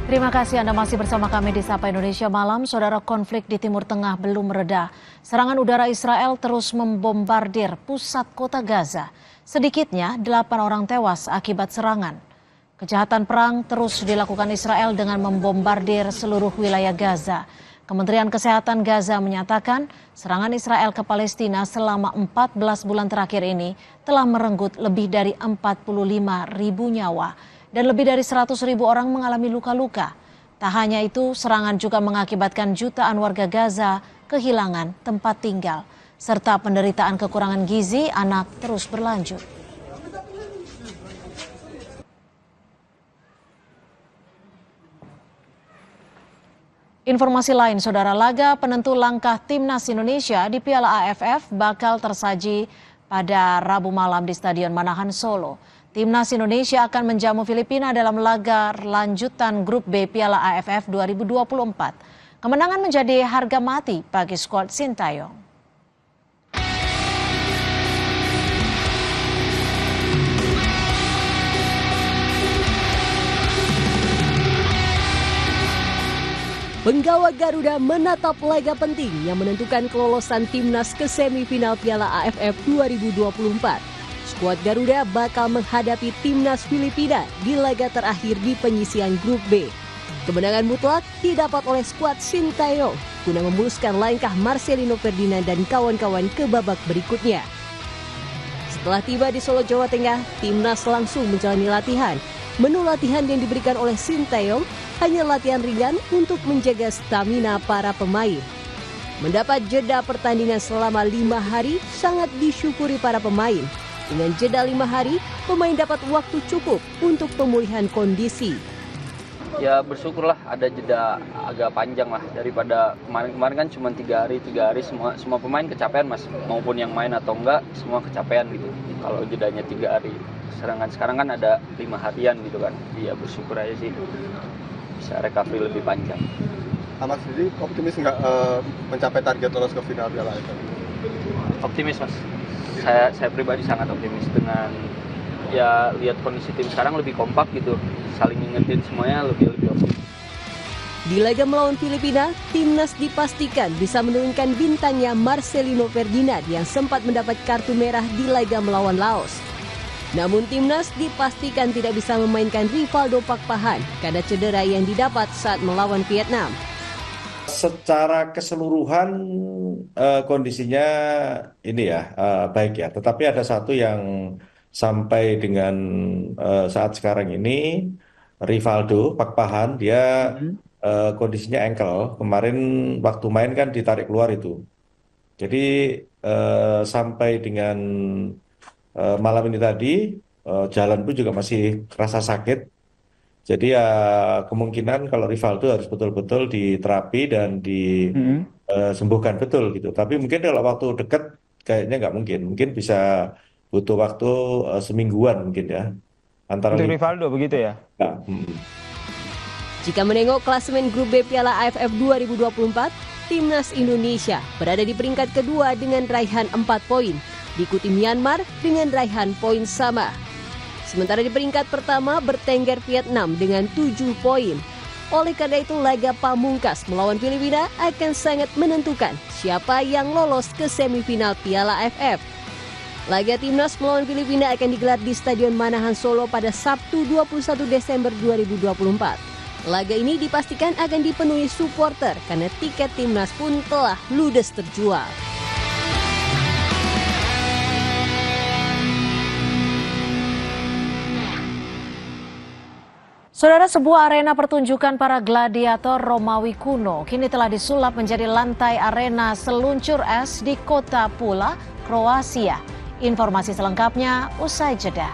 Terima kasih Anda masih bersama kami di Sapa Indonesia Malam. Saudara, konflik di Timur Tengah belum mereda. Serangan udara Israel terus membombardir pusat kota Gaza. Sedikitnya 8 orang tewas akibat serangan. Kejahatan perang terus dilakukan Israel dengan membombardir seluruh wilayah Gaza. Kementerian Kesehatan Gaza menyatakan serangan Israel ke Palestina selama 14 bulan terakhir ini telah merenggut lebih dari 45.000 nyawa. Dan lebih dari 100.000 orang mengalami luka-luka. Tak hanya itu, serangan juga mengakibatkan jutaan warga Gaza kehilangan tempat tinggal. Serta penderitaan kekurangan gizi anak terus berlanjut. Informasi lain, saudara, laga penentu langkah timnas Indonesia di Piala AFF bakal tersaji pada Rabu malam di Stadion Manahan Solo. Timnas Indonesia akan menjamu Filipina dalam laga lanjutan Grup B Piala AFF 2024. Kemenangan menjadi harga mati bagi skuad Sintayong. Penggawa Garuda menatap laga penting yang menentukan kelolosan timnas ke semifinal Piala AFF 2024. Skuad Garuda bakal menghadapi timnas Filipina di laga terakhir di penyisian Grup B. Kemenangan mutlak didapat oleh skuad Sintayong guna memuluskan langkah Marcelino Ferdinand dan kawan-kawan ke babak berikutnya. Setelah tiba di Solo, Jawa Tengah, timnas langsung menjalani latihan. Menu latihan yang diberikan oleh Sintayong hanya latihan ringan untuk menjaga stamina para pemain. Mendapat jeda pertandingan selama 5 hari sangat disyukuri para pemain. Dengan jeda 5 hari, pemain dapat waktu cukup untuk pemulihan kondisi. Ya bersyukurlah ada jeda agak panjang lah daripada kemarin kan cuma 3 hari semua pemain kecapean mas, maupun yang main atau enggak semua kecapean gitu. Kalau jedanya 3 hari, sekarang kan ada 5 harian gitu kan. Ya bersyukur aja sih bisa recovery lebih panjang. Mas sendiri optimis nggak mencapai target lolos ke final Piala AFF? Optimis mas. Saya pribadi sangat optimis dengan ya lihat kondisi tim sekarang lebih kompak gitu, saling ngingetin semuanya lebih optimis. Di laga melawan Filipina, timnas dipastikan bisa menurunkan bintangnya Marcelino Ferdinand yang sempat mendapat kartu merah di laga melawan Laos. Namun timnas dipastikan tidak bisa memainkan Rivaldo Pakpahan karena cedera yang didapat saat melawan Vietnam. Secara keseluruhan kondisinya ini ya baik ya, tetapi ada satu yang sampai dengan saat sekarang ini, Rivaldo Pakpahan dia kondisinya ankle. Kemarin waktu main kan ditarik keluar itu. Jadi sampai dengan malam ini tadi jalan pun juga masih kerasa sakit. Jadi ya kemungkinan kalau Rivaldo harus betul-betul diterapi dan disembuhkan betul gitu. Tapi mungkin kalau waktu dekat kayaknya nggak mungkin. Mungkin bisa butuh waktu semingguan mungkin ya. Antara untuk Rivaldo begitu ya? Ya. Jika menengok klasemen Grup B Piala AFF 2024, timnas Indonesia berada di peringkat kedua dengan raihan 4 poin. Diikuti Myanmar dengan raihan poin sama. Sementara di peringkat pertama bertengger Vietnam dengan 7 poin. Oleh karena itu laga pamungkas melawan Filipina akan sangat menentukan siapa yang lolos ke semifinal Piala AFF. Laga timnas melawan Filipina akan digelar di Stadion Manahan Solo pada Sabtu 21 Desember 2024. Laga ini dipastikan akan dipenuhi supporter karena tiket timnas pun telah ludes terjual. Saudara, sebuah arena pertunjukan para gladiator Romawi kuno kini telah disulap menjadi lantai arena seluncur es di kota Pula, Kroasia. Informasi selengkapnya usai jeda.